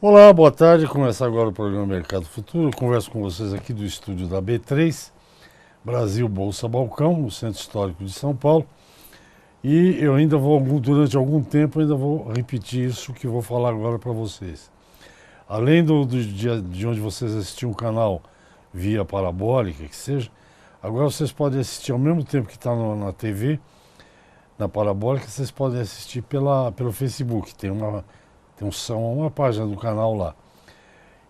Olá, boa tarde. Começa agora o programa Mercado Futuro. Eu converso com vocês aqui do estúdio da B3, Brasil Bolsa Balcão, no Centro Histórico de São Paulo. E eu ainda vou, durante algum tempo, ainda vou repetir isso que vou falar agora para vocês. Além de onde vocês assistirem o canal via parabólica, que seja, agora vocês podem assistir ao mesmo tempo que está na TV, na parabólica, vocês podem assistir pelo Facebook. Tem uma página do canal lá.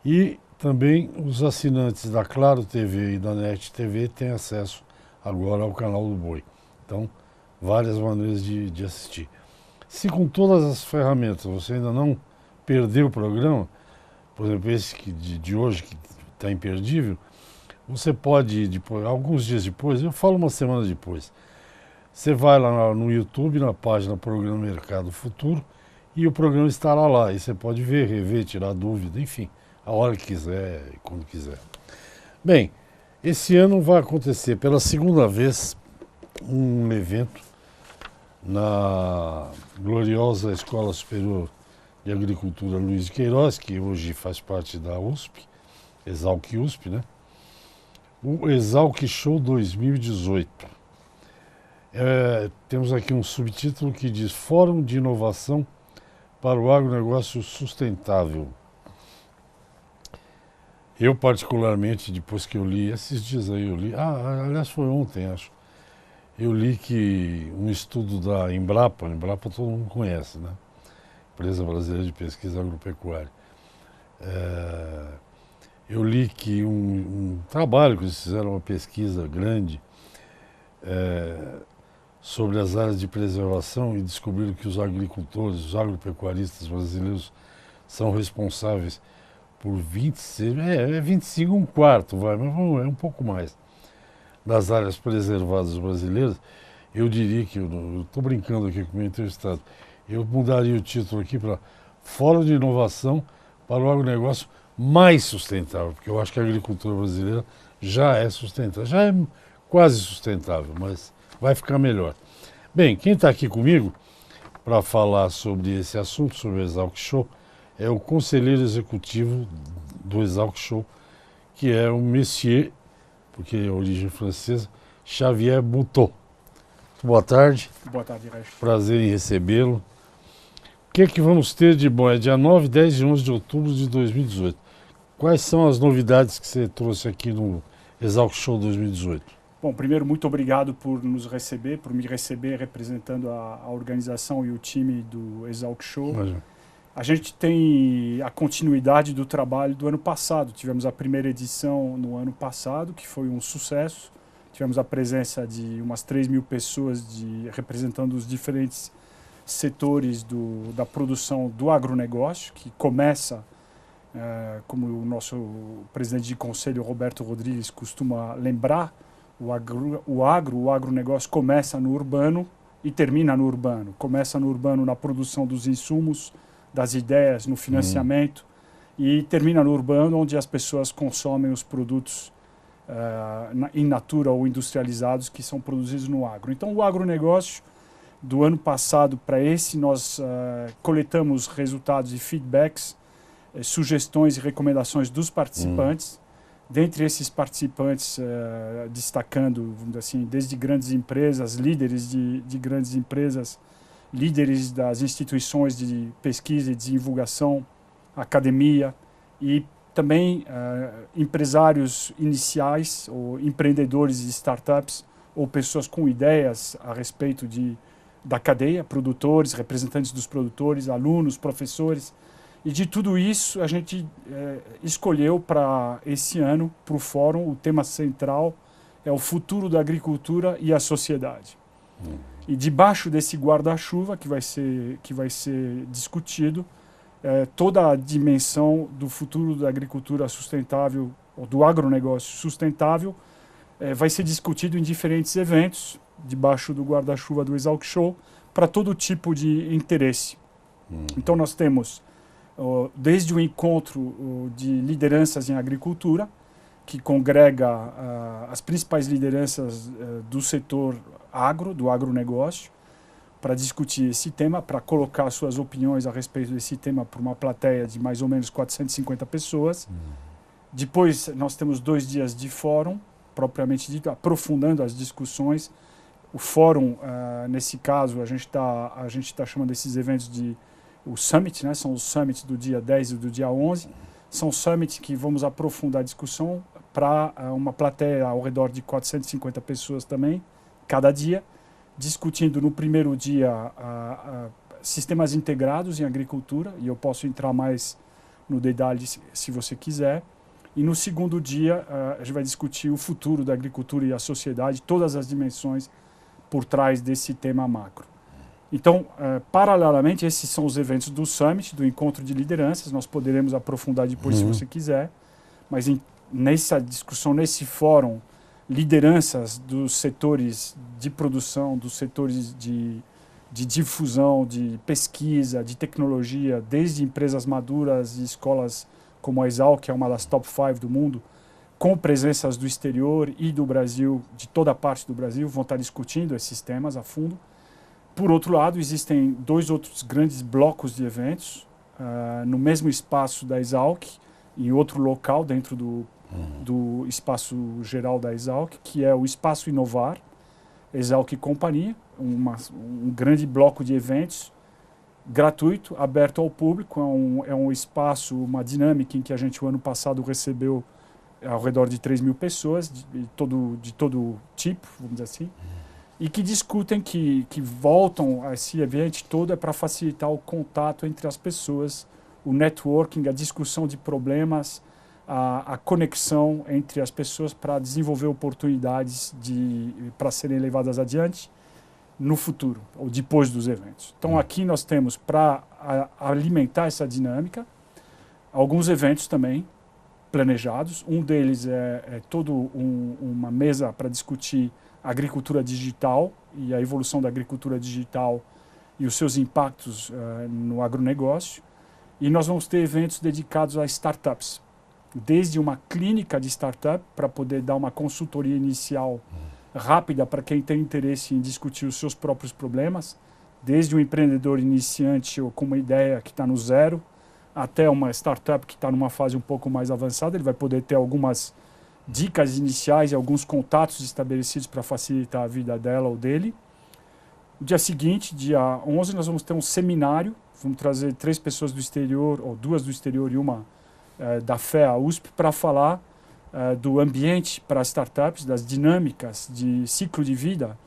E também os assinantes da Claro TV e da NET TV têm acesso agora ao canal do Boi. Então, várias maneiras de assistir. Se com todas as ferramentas você ainda não perdeu o programa, por exemplo, esse de hoje, que está imperdível, você pode, depois, alguns dias depois, eu falo uma semana depois, você vai lá no YouTube, na página Programa Mercado Futuro, e o programa estará lá. E você pode ver, rever, tirar dúvida, enfim, a hora que quiser, quando quiser. Bem, esse ano vai acontecer pela segunda vez um evento na gloriosa Escola Superior de Agricultura Luiz de Queiroz, que hoje faz parte da USP, Exalc-USP, né? O Exalc Show 2018. Temos aqui um subtítulo que diz Fórum de Inovação para o Agronegócio Sustentável. Eu, particularmente, depois que eu li, esses dias aí eu li, aliás foi ontem, acho, eu li que um estudo da Embrapa todo mundo conhece, né? Empresa Brasileira de Pesquisa Agropecuária. Eu li que um trabalho que eles fizeram, uma pesquisa grande sobre as áreas de preservação e descobriram que os agricultores, os agropecuaristas brasileiros são responsáveis por 26, 25, um quarto, mas é um pouco mais, das áreas preservadas brasileiras. Eu diria que, eu estou brincando aqui com o meu entrevistado, eu mudaria o título aqui para Fórum de Inovação para o Agronegócio Mais Sustentável, porque eu acho que a agricultura brasileira já é sustentável, já é quase sustentável, mas vai ficar melhor. Bem, quem está aqui comigo para falar sobre esse assunto, sobre o Exalc Show, é o conselheiro executivo do Exalc Show, que é o Monsieur, porque é origem francesa, Xavier Boutot. Boa tarde. Boa tarde, Reich. Prazer em recebê-lo. O que é que vamos ter de bom? É dia 9, 10 e 11 de outubro de 2018. Quais são as novidades que você trouxe aqui no Exalc Show 2018? Bom, primeiro, muito obrigado por nos receber, por me receber representando a organização e o time do Exalc Show. Imagina. A gente tem a continuidade do trabalho do ano passado. Tivemos a primeira edição no ano passado, que foi um sucesso. Tivemos a presença de umas 3.000 pessoas representando os diferentes setores da produção do agronegócio, que começa, como o nosso presidente de conselho, Roberto Rodrigues, costuma lembrar, o agronegócio começa no urbano e termina no urbano. Começa no urbano na produção dos insumos, das ideias, no financiamento, e termina no urbano, onde as pessoas consomem os produtos in natura ou industrializados que são produzidos no agro. Então, o agronegócio, do ano passado para esse, nós coletamos resultados e feedbacks, sugestões e recomendações dos participantes. Dentre esses participantes, destacando, vamos dizer assim, desde grandes empresas, líderes de grandes empresas, líderes das instituições de pesquisa e divulgação, academia e também empresários iniciais ou empreendedores de startups ou pessoas com ideias a respeito da cadeia, produtores, representantes dos produtores, alunos, professores. E de tudo isso, a gente escolheu para esse ano, para o fórum, o tema central é o futuro da agricultura e a sociedade. E debaixo desse guarda-chuva que vai ser discutido, toda a dimensão do futuro da agricultura sustentável, ou do agronegócio sustentável, vai ser discutido em diferentes eventos, debaixo do guarda-chuva do Exalc Show, para todo tipo de interesse. Então nós temos desde o encontro de lideranças em agricultura, que congrega as principais lideranças do setor do agronegócio, para discutir esse tema, para colocar suas opiniões a respeito desse tema para uma plateia de mais ou menos 450 pessoas. Depois nós temos 2 dias de fórum, propriamente dito, aprofundando as discussões. O fórum, nesse caso, a gente tá chamando esses eventos de o Summit, né? São os Summits do dia 10 e do dia 11. São Summits que vamos aprofundar a discussão para uma plateia ao redor de 450 pessoas também, cada dia, discutindo no primeiro dia sistemas integrados em agricultura, e eu posso entrar mais no detalhe se você quiser. E no segundo dia, a gente vai discutir o futuro da agricultura e a sociedade, todas as dimensões por trás desse tema macro. Então, paralelamente, esses são os eventos do Summit, do Encontro de Lideranças. Nós poderemos aprofundar depois, se você quiser. Mas nessa discussão, nesse fórum, lideranças dos setores de produção, dos setores de difusão, de pesquisa, de tecnologia, desde empresas maduras e escolas como a Exalc, que é uma das top 5 do mundo, com presenças do exterior e do Brasil, de toda a parte do Brasil, vão estar discutindo esses temas a fundo. Por outro lado, existem 2 outros grandes blocos de eventos, no mesmo espaço da Exalc, em outro local dentro do espaço geral da Exalc, que é o Espaço Inovar, Exalc e Companhia, um grande bloco de eventos, gratuito, aberto ao público. É um espaço, uma dinâmica em que a gente, o ano passado, recebeu ao redor de 3.000 pessoas, de todo tipo, vamos dizer assim, e que discutem, que voltam a esse ambiente todo para facilitar o contato entre as pessoas, o networking, a discussão de problemas, a conexão entre as pessoas para desenvolver oportunidades para serem levadas adiante no futuro, ou depois dos eventos. Então aqui nós temos, para alimentar essa dinâmica, alguns eventos também planejados. Um deles é uma mesa para discutir a agricultura digital e a evolução da agricultura digital e os seus impactos no agronegócio. E nós vamos ter eventos dedicados a startups, desde uma clínica de startup para poder dar uma consultoria inicial rápida para quem tem interesse em discutir os seus próprios problemas, desde um empreendedor iniciante ou com uma ideia que está no zero, até uma startup que está numa fase um pouco mais avançada. Ele vai poder ter algumas dicas iniciais e alguns contatos estabelecidos para facilitar a vida dela ou dele. No dia seguinte, dia 11, nós vamos ter um seminário. Vamos trazer 3 pessoas do exterior, ou 2 do exterior e uma da FEA USP, para falar do ambiente para startups, das dinâmicas de ciclo de vida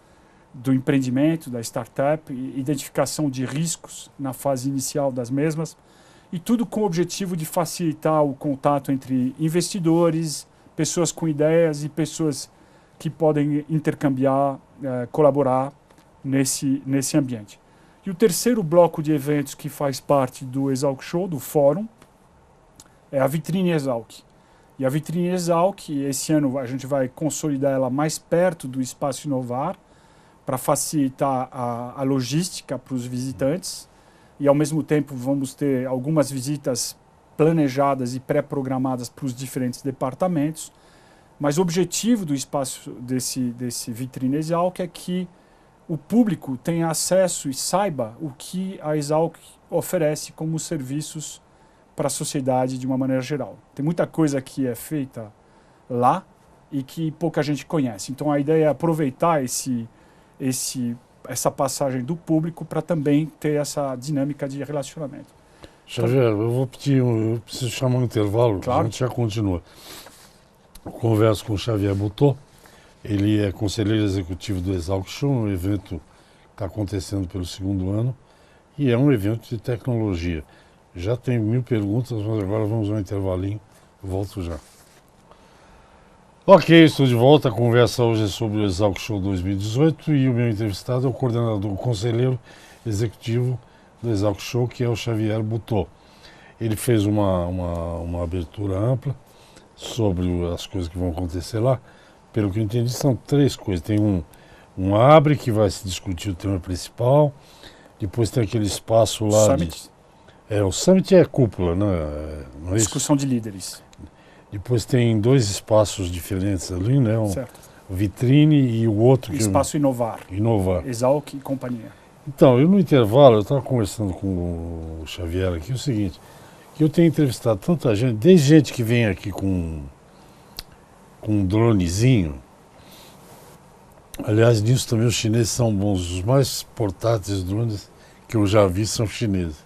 do empreendimento, da startup, identificação de riscos na fase inicial das mesmas, e tudo com o objetivo de facilitar o contato entre investidores, pessoas com ideias e pessoas que podem intercambiar, colaborar nesse ambiente. E o terceiro bloco de eventos que faz parte do Exalc Show, do fórum, é a Vitrine Exalc. E a Vitrine Exalc, esse ano a gente vai consolidar ela mais perto do Espaço Inovar, para facilitar a logística para os visitantes. E, ao mesmo tempo, vamos ter algumas visitas planejadas e pré-programadas para os diferentes departamentos. Mas o objetivo do espaço desse Vitrine Exalc é que o público tenha acesso e saiba o que a Exalc oferece como serviços para a sociedade de uma maneira geral. Tem muita coisa que é feita lá e que pouca gente conhece. Então a ideia é aproveitar essa passagem do público para também ter essa dinâmica de relacionamento. Xavier, eu preciso chamar um intervalo, claro. A gente já continua. Eu converso com o Xavier Butô, ele é conselheiro executivo do Exalc Show, um evento que está acontecendo pelo 2º ano, e é um evento de tecnologia. Já tenho 1000 perguntas, mas agora vamos ao intervalinho, eu volto já. Ok, estou de volta, a conversa hoje é sobre o Exalc Show 2018 e o meu entrevistado é o coordenador, o conselheiro executivo do Exalc Show, que é o Xavier Butô. Ele fez uma abertura ampla sobre as coisas que vão acontecer lá. Pelo que eu entendi, são 3 coisas. Tem um abre, que vai se discutir o tema principal, depois tem aquele espaço lá... Summit. O Summit é cúpula, né? Não é discussão isso? de líderes. Depois tem 2 espaços diferentes ali, né? Certo. Vitrine e o outro... Espaço Inovar. Inovar. Exalc e Companhia. Então, eu no intervalo, eu estava conversando com o Xavier aqui, o seguinte, que eu tenho entrevistado tanta gente, desde gente que vem aqui com um dronezinho. Aliás, nisso também os chineses são bons. Os mais portáteis drones que eu já vi são chineses.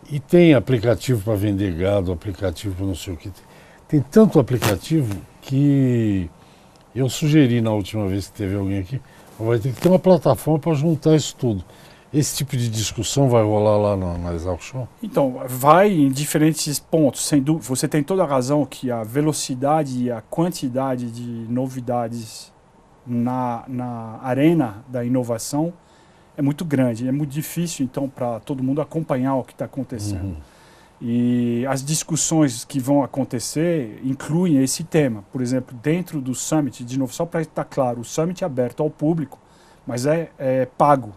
E tem aplicativo para vender gado, aplicativo para não sei o que. Tem tanto aplicativo que eu sugeri na última vez que teve alguém aqui, vai ter que ter uma plataforma para juntar isso tudo. Esse tipo de discussão vai rolar lá na Exalc Show? Então, vai em diferentes pontos, sem dúvida. Você tem toda a razão que a velocidade e a quantidade de novidades na arena da inovação é muito grande. É muito difícil, então, para todo mundo acompanhar o que está acontecendo. Uhum. E as discussões que vão acontecer incluem esse tema. Por exemplo, dentro do Summit, de novo, só para estar claro, o Summit é aberto ao público, mas é pago.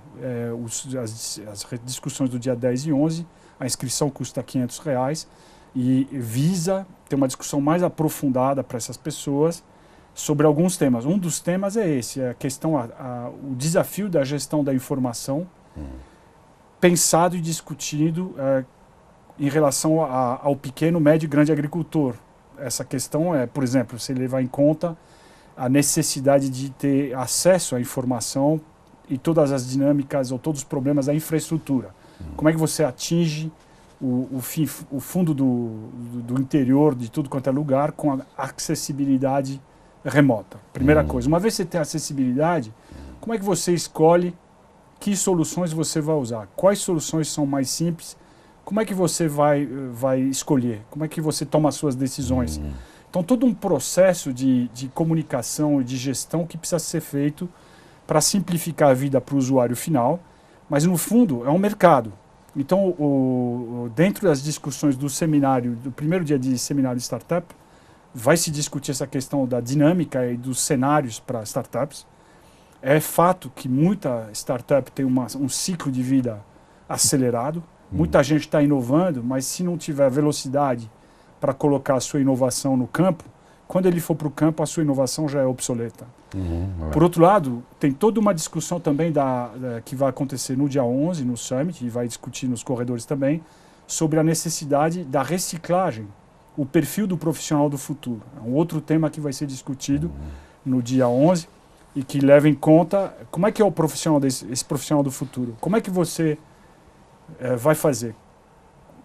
As discussões do dia 10 e 11, a inscrição custa R$500 e visa ter uma discussão mais aprofundada para essas pessoas sobre alguns temas. Um dos temas é esse, a questão, o desafio da gestão da informação, pensado e discutido em relação ao pequeno, médio e grande agricultor. Essa questão é, por exemplo, você levar em conta a necessidade de ter acesso à informação e todas as dinâmicas ou todos os problemas da infraestrutura. Como é que você atinge o fundo do interior de tudo quanto é lugar com a acessibilidade remota? Primeira coisa. Uma vez que você tem acessibilidade, como é que você escolhe que soluções você vai usar? Quais soluções são mais simples? Como é que você vai escolher? Como é que você toma as suas decisões? Então, todo um processo de comunicação e de gestão que precisa ser feito para simplificar a vida para o usuário final, mas, no fundo, é um mercado. Então, dentro das discussões do seminário, do primeiro dia de seminário de startup, vai se discutir essa questão da dinâmica e dos cenários para startups. É fato que muita startup tem um ciclo de vida acelerado. Muita gente está inovando, mas se não tiver velocidade para colocar a sua inovação no campo, quando ele for para o campo, a sua inovação já é obsoleta. Por outro lado, tem toda uma discussão também que vai acontecer no dia 11, no Summit, e vai discutir nos corredores também, sobre a necessidade da reciclagem, o perfil do profissional do futuro. É um outro tema que vai ser discutido no dia 11 e que leva em conta como é que é o profissional esse profissional do futuro. Como é que você vai fazer?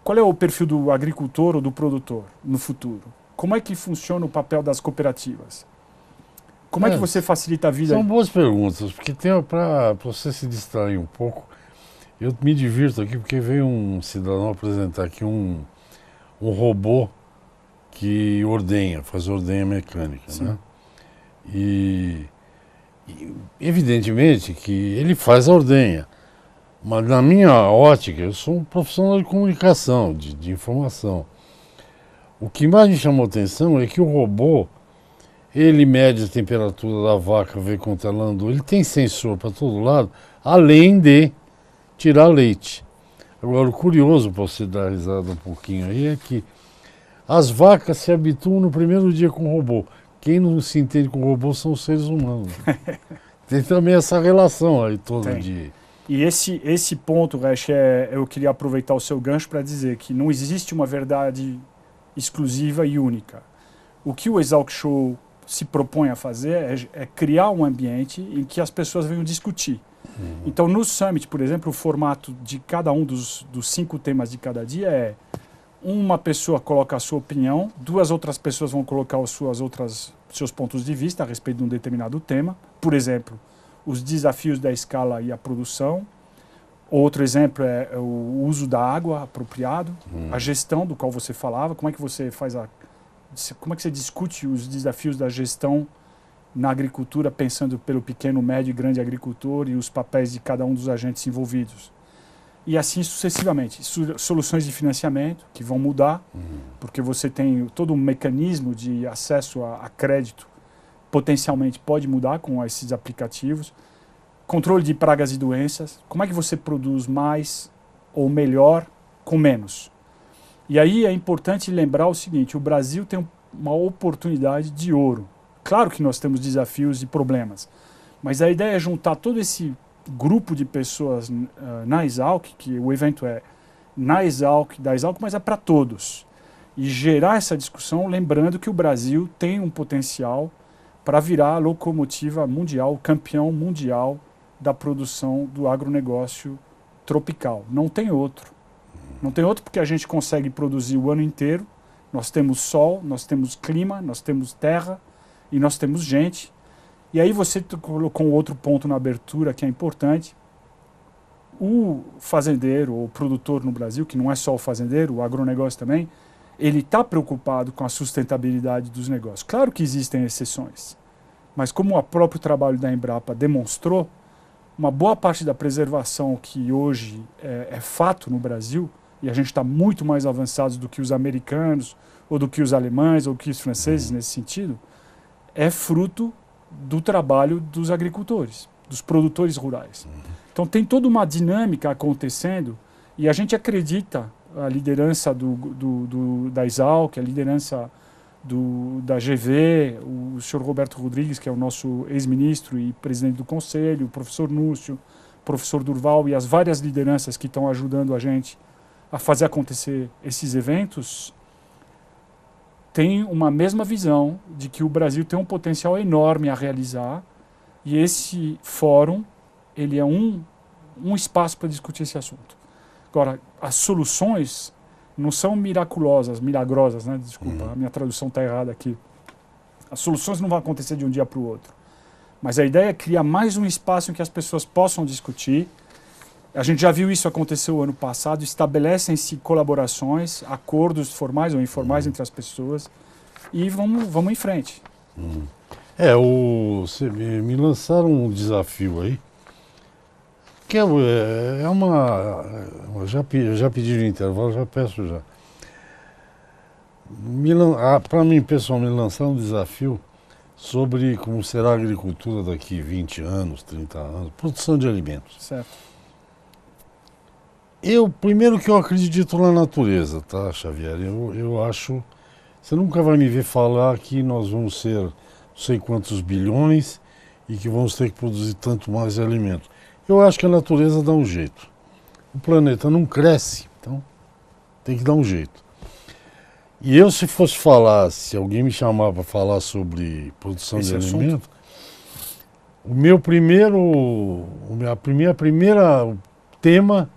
Qual é o perfil do agricultor ou do produtor no futuro? Como é que funciona o papel das cooperativas? Como é que você facilita a vida? São boas perguntas, porque para você se distrair um pouco, eu me divirto aqui porque veio um cidadão apresentar aqui um robô que faz ordenha mecânica, né? E evidentemente que ele faz a ordenha, mas na minha ótica, eu sou um profissional de comunicação, de informação. O que mais me chamou a atenção é que o robô, ele mede a temperatura da vaca, vê quanto ela andou, ele tem sensor para todo lado, além de tirar leite. Agora, o curioso, para você dar risada um pouquinho aí, é que as vacas se habituam no primeiro dia com o robô. Quem não se entende com o robô são os seres humanos. Tem também essa relação aí toda de... E esse ponto, Resch, eu queria aproveitar o seu gancho para dizer que não existe uma verdade exclusiva e única. O que o Exalc Show se propõe a fazer é criar um ambiente em que as pessoas venham discutir. Então, no Summit, por exemplo, o formato de cada um dos 5 temas de cada dia é: uma pessoa coloca a sua opinião, 2 outras pessoas vão colocar seus pontos de vista a respeito de um determinado tema. Por exemplo, os desafios da escala e a produção. Outro exemplo é o uso da água apropriado, a gestão do qual você falava, como é que você como é que você discute os desafios da gestão na agricultura, pensando pelo pequeno, médio e grande agricultor e os papéis de cada um dos agentes envolvidos. E assim sucessivamente. Soluções de financiamento que vão mudar, porque você tem todo um mecanismo de acesso a crédito, potencialmente pode mudar com esses aplicativos. Controle de pragas e doenças. Como é que você produz mais ou melhor com menos? E aí é importante lembrar o seguinte: o Brasil tem uma oportunidade de ouro. Claro que nós temos desafios e problemas, mas a ideia é juntar todo esse grupo de pessoas na Exalc, que o evento é na Exalc, da Exalc, mas é para todos. E gerar essa discussão, lembrando que o Brasil tem um potencial para virar a locomotiva mundial, o campeão mundial da produção do agronegócio tropical. Não tem outro. Não tem outro porque a gente consegue produzir o ano inteiro. Nós temos sol, nós temos clima, nós temos terra e nós temos gente. E aí você colocou um outro ponto na abertura que é importante. O fazendeiro ou produtor no Brasil, que não é só o fazendeiro, o agronegócio também, ele está preocupado com a sustentabilidade dos negócios. Claro que existem exceções, mas como o próprio trabalho da Embrapa demonstrou, uma boa parte da preservação que hoje é fato no Brasil, e a gente está muito mais avançado do que os americanos, ou do que os alemães, ou do que os franceses nesse sentido, é fruto do trabalho dos agricultores, dos produtores rurais. Então tem toda uma dinâmica acontecendo e a gente acredita, a liderança da Exalc, a liderança da GV, o senhor Roberto Rodrigues, que é o nosso ex-ministro e presidente do conselho, o professor Núcio, o professor Durval e as várias lideranças que estão ajudando a gente a fazer acontecer esses eventos, tem uma mesma visão de que o Brasil tem um potencial enorme a realizar e esse fórum ele é um espaço para discutir esse assunto. Agora, as soluções não são milagrosas, né? Desculpa, a minha tradução está errada aqui. As soluções não vão acontecer de um dia para o outro. Mas a ideia é criar mais um espaço em que as pessoas possam discutir. A gente já viu isso acontecer o ano passado, estabelecem-se colaborações, acordos formais ou informais entre as pessoas e vamos em frente. Me lançaram um desafio aí, que já pedi no intervalo, já peço já. Para mim, pessoalmente, lançaram um desafio sobre como será a agricultura daqui 20 anos, 30 anos, produção de alimentos. Certo. Primeiro que eu acredito na natureza, tá, Xavier? Eu acho... Você nunca vai me ver falar que nós vamos ser não sei quantos bilhões e que vamos ter que produzir tanto mais alimento. Eu acho que a natureza dá um jeito. O planeta não cresce, então tem que dar um jeito. E eu, se fosse falar, se alguém me chamar para falar sobre produção de alimento, o primeira tema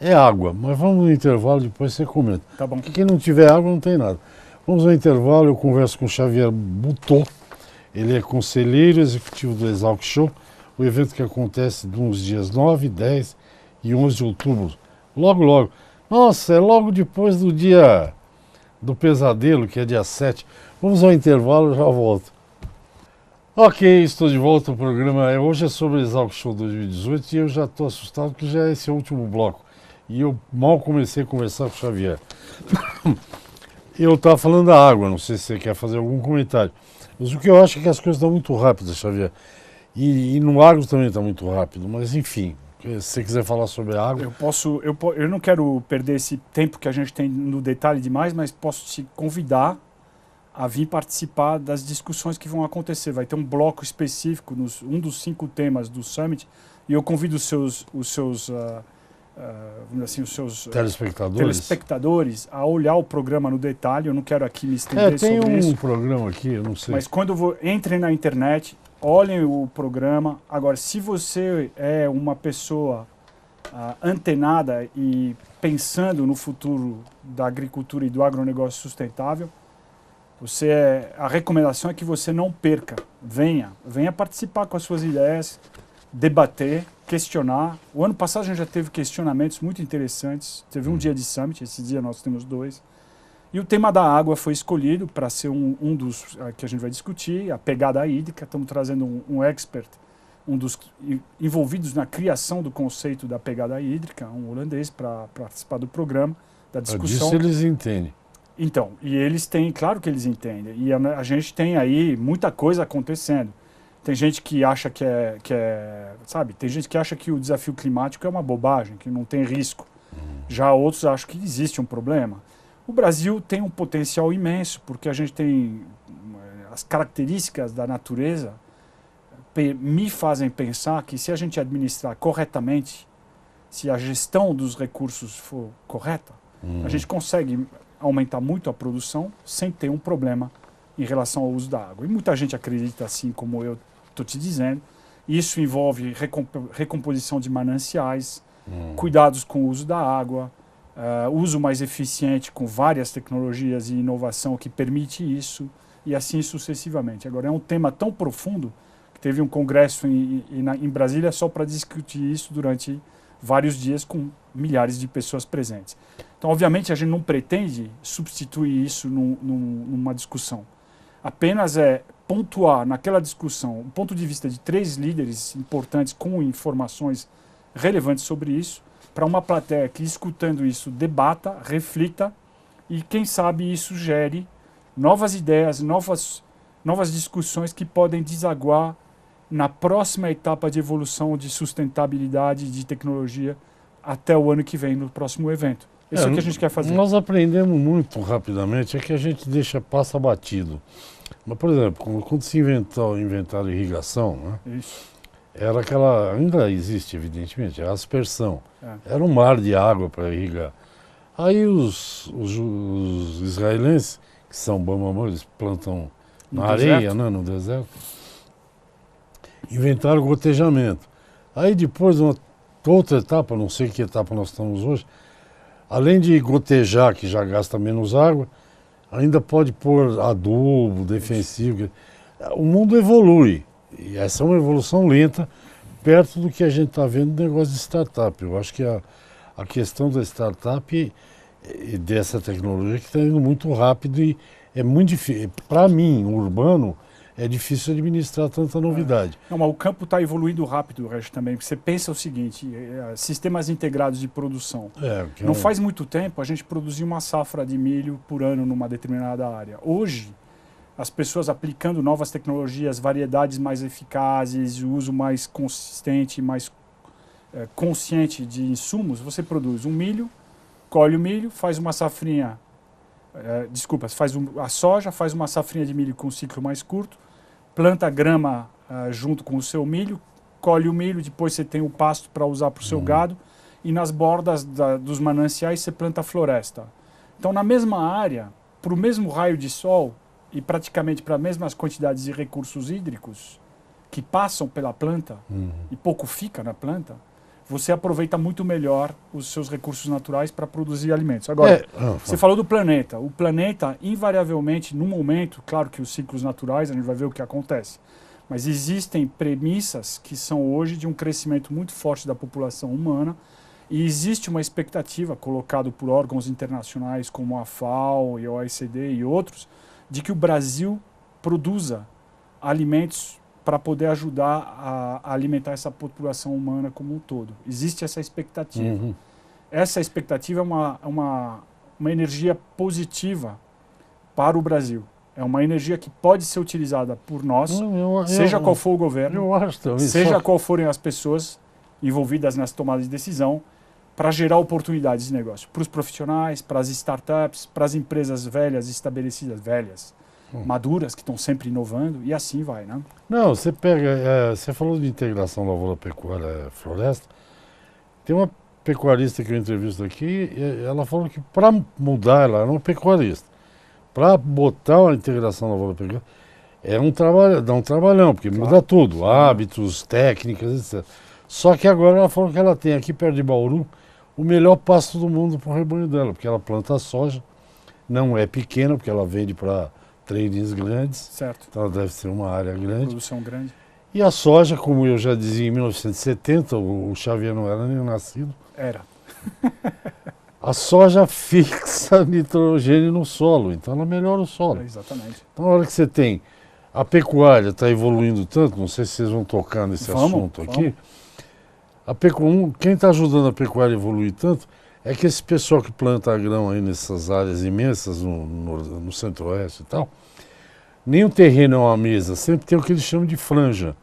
é água, mas vamos no intervalo, depois você comenta. Tá bom. Porque quem não tiver água não tem nada. Vamos ao intervalo, eu converso com o Xavier Butô, ele é conselheiro executivo do Exalc Show, o evento que acontece nos dias 9, 10 e 11 de outubro. Logo, logo. Nossa, é logo depois do dia do pesadelo, que é dia 7. Vamos ao intervalo, eu já volto. Ok, estou de volta ao programa. Hoje é sobre o Exalc Show 2018 e eu já estou assustado porque já é esse o último bloco. E eu mal comecei a conversar com o Xavier. Eu estava falando da água, não sei se você quer fazer algum comentário. Mas o que eu acho é que as coisas estão muito rápidas, Xavier. E no agro também está muito rápido, mas enfim, se você quiser falar sobre a água... Eu não quero perder esse tempo que a gente tem no detalhe demais, mas posso te convidar a vir participar das discussões que vão acontecer. Vai ter um bloco específico, um dos 5 temas do Summit, e eu convido os seus telespectadores a olhar o programa no detalhe. Eu não quero aqui me estender sobre isso. Tem um programa aqui, eu não sei. Mas entrem na internet, olhem o programa. Agora, se você é uma pessoa antenada e pensando no futuro da agricultura e do agronegócio sustentável, a recomendação é que você não perca. Venha participar com as suas ideias, debater, questionar. O ano passado a gente já teve questionamentos muito interessantes. Teve um dia de Summit, esse dia nós temos 2. E o tema da água foi escolhido para ser um dos que a gente vai discutir, a pegada hídrica. Estamos trazendo um expert, um dos envolvidos na criação do conceito da pegada hídrica, um holandês, para participar do programa, da discussão. Disso eles entendem. Então, e eles têm, claro que eles entendem. E a gente tem aí muita coisa acontecendo. Tem gente que acha tem gente que acha que o desafio climático é uma bobagem, que não tem risco. Já outros acham que existe um problema. O Brasil tem um potencial imenso, porque a gente tem as características da natureza me fazem pensar que se a gente administrar corretamente, se a gestão dos recursos for correta, a gente consegue aumentar muito a produção sem ter um problema em relação ao uso da água. E muita gente acredita, assim como eu estou te dizendo. Isso envolve recomposição de mananciais, cuidados com o uso da água, uso mais eficiente com várias tecnologias e inovação que permite isso, e assim sucessivamente. Agora, é um tema tão profundo que teve um congresso em Brasília só para discutir isso durante vários dias com milhares de pessoas presentes. Então, obviamente, a gente não pretende substituir isso numa discussão. Apenas pontuar naquela discussão o ponto de vista de 3 líderes importantes com informações relevantes sobre isso, para uma plateia que, escutando isso, debata, reflita e, quem sabe, isso gere novas ideias, novas discussões que podem desaguar na próxima etapa de evolução de sustentabilidade e de tecnologia até o ano que vem, no próximo evento. Isso é o que a gente quer fazer. Nós aprendemos muito rapidamente, é que a gente passa batido. Mas, por exemplo, quando se inventaram irrigação, né, era aquela, ainda existe evidentemente, a aspersão. Era um mar de água para irrigar. Aí os israelenses, que são bambamãs, eles plantam na areia, né, no deserto, inventaram o gotejamento. Aí depois, uma outra etapa, não sei que etapa nós estamos hoje, além de gotejar, que já gasta menos água, ainda pode pôr adubo, defensivo. O mundo evolui, e essa é uma evolução lenta, perto do que a gente está vendo no negócio de startup. Eu acho que a questão da startup e dessa tecnologia que está indo muito rápido e é muito difícil. Para mim, urbano, é difícil administrar tanta novidade. Não, mas o campo está evoluindo rápido, Regis, também. Você pensa o seguinte, sistemas integrados de produção. Não faz muito tempo a gente produzia uma safra de milho por ano numa determinada área. Hoje, as pessoas aplicando novas tecnologias, variedades mais eficazes, o uso mais consistente, mais consciente de insumos, você produz um milho, colhe o milho, faz uma safrinha, a soja, faz uma safrinha de milho com um ciclo mais curto, planta grama junto com o seu milho, colhe o milho, depois você tem o pasto para usar para o seu gado, e nas bordas dos mananciais você planta a floresta. Então, na mesma área, para o mesmo raio de sol e praticamente para as mesmas quantidades de recursos hídricos que passam pela planta e pouco fica na planta, você aproveita muito melhor os seus recursos naturais para produzir alimentos. Agora, você falou do planeta. O planeta, invariavelmente, no momento, claro que os ciclos naturais, a gente vai ver o que acontece, mas existem premissas que são hoje de um crescimento muito forte da população humana e existe uma expectativa colocada por órgãos internacionais como a FAO e a OECD e outros, de que o Brasil produza alimentos para poder ajudar a alimentar essa população humana como um todo. Existe essa expectativa. Essa expectativa é uma energia positiva para o Brasil. É uma energia que pode ser utilizada por nós, seja qual for o governo, seja qual forem as pessoas envolvidas nessa tomada de decisão, para gerar oportunidades de negócio para os profissionais, para as startups, para as empresas velhas, estabelecidas, maduras, que estão sempre inovando, e assim vai, né? Não, você pega, você falou de integração lavoura-pecuária-floresta, tem uma pecuarista que eu entrevisto aqui, ela falou que para mudar, ela era uma pecuarista, para botar a integração lavoura-pecuária, dá um trabalhão, porque muda tudo, hábitos, técnicas, etc. Só que agora ela falou que ela tem aqui perto de Bauru o melhor pasto do mundo para o rebanho dela, porque ela planta soja, não é pequena, porque ela vende para tradings grandes, certo. Então ela deve ser uma área grande. Produção grande. E a soja, como eu já dizia em 1970, o Xavier não era nem nascido. Era. A soja fixa nitrogênio no solo, então ela melhora o solo. Exatamente. Então, na hora que você tem, a pecuária está evoluindo tanto, não sei se vocês vão tocar nesse assunto aqui, quem está ajudando a pecuária a evoluir tanto é que esse pessoal que planta grão aí nessas áreas imensas, no centro-oeste e tal, nem o terreno é uma mesa, sempre tem o que eles chamam de franja.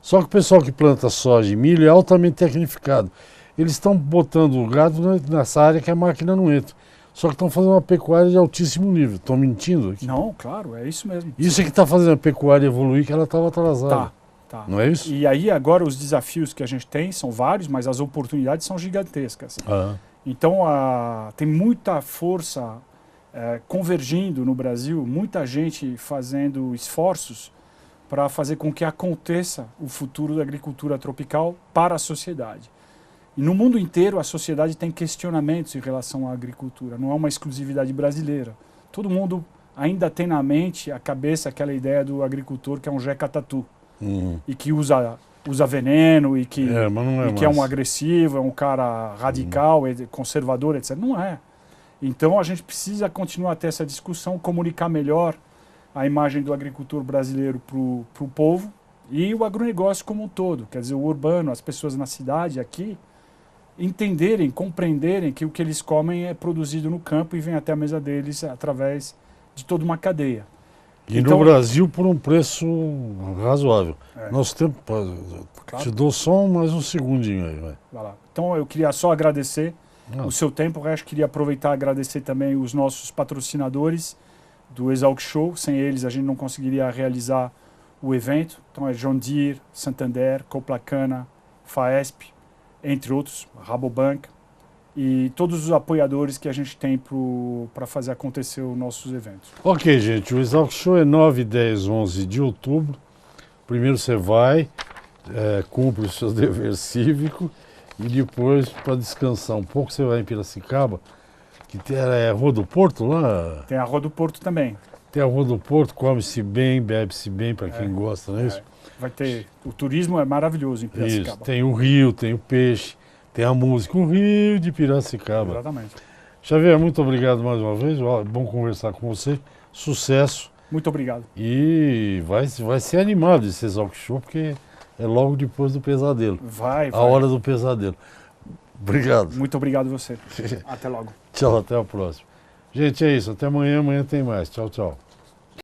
Só que o pessoal que planta soja e milho é altamente tecnificado. Eles estão botando o gado nessa área que a máquina não entra. Só que estão fazendo uma pecuária de altíssimo nível. Estão mentindo aqui? Não, claro, é isso mesmo. Isso é que está fazendo a pecuária evoluir, que ela estava atrasada. Tá. Não é isso? E aí agora os desafios que a gente tem são vários, mas as oportunidades são gigantescas. Então tem muita força convergindo no Brasil, muita gente fazendo esforços para fazer com que aconteça o futuro da agricultura tropical para a sociedade. E no mundo inteiro a sociedade tem questionamentos em relação à agricultura, não é uma exclusividade brasileira. Todo mundo ainda tem na mente, a cabeça, aquela ideia do agricultor que é um Jeca Tatu. E que usa veneno e que é um agressivo, é um cara radical, conservador, etc. Não é. Então a gente precisa continuar a ter essa discussão, comunicar melhor a imagem do agricultor brasileiro para o povo e o agronegócio como um todo. Quer dizer, o urbano, as pessoas na cidade aqui, entenderem, compreenderem que o que eles comem é produzido no campo e vem até a mesa deles através de toda uma cadeia. E então, no Brasil por um preço razoável. Nosso tempo, claro. Te dou só mais um segundinho aí. Vai lá. Então eu queria só agradecer o seu tempo. Eu acho que queria aproveitar e agradecer também os nossos patrocinadores do Exalc Show. Sem eles a gente não conseguiria realizar o evento. Então é John Deere, Santander, Coplacana, Faesp, entre outros, Rabobank. E todos os apoiadores que a gente tem para fazer acontecer os nossos eventos. Ok, gente, o Exalc Show é 9, 10, 11 de outubro. Primeiro você vai, cumpre o seu dever cívico e depois, para descansar um pouco, você vai em Piracicaba, que tem a Rua do Porto lá. Tem a Rua do Porto também. Tem a Rua do Porto, come-se bem, bebe-se bem, para quem gosta, não é isso? Vai ter, o turismo é maravilhoso em Piracicaba. Isso, tem o rio, tem o peixe. Tem a música, o Rio de Piracicaba. Exatamente. Xavier, muito obrigado mais uma vez. Bom conversar com você. Sucesso. Muito obrigado. E vai ser animado esse Exalc Show, porque é logo depois do pesadelo. Vai. A hora do pesadelo. Obrigado. Muito obrigado você. Até logo. Tchau, até a próxima. Gente, é isso. Até amanhã. Amanhã tem mais. Tchau, tchau.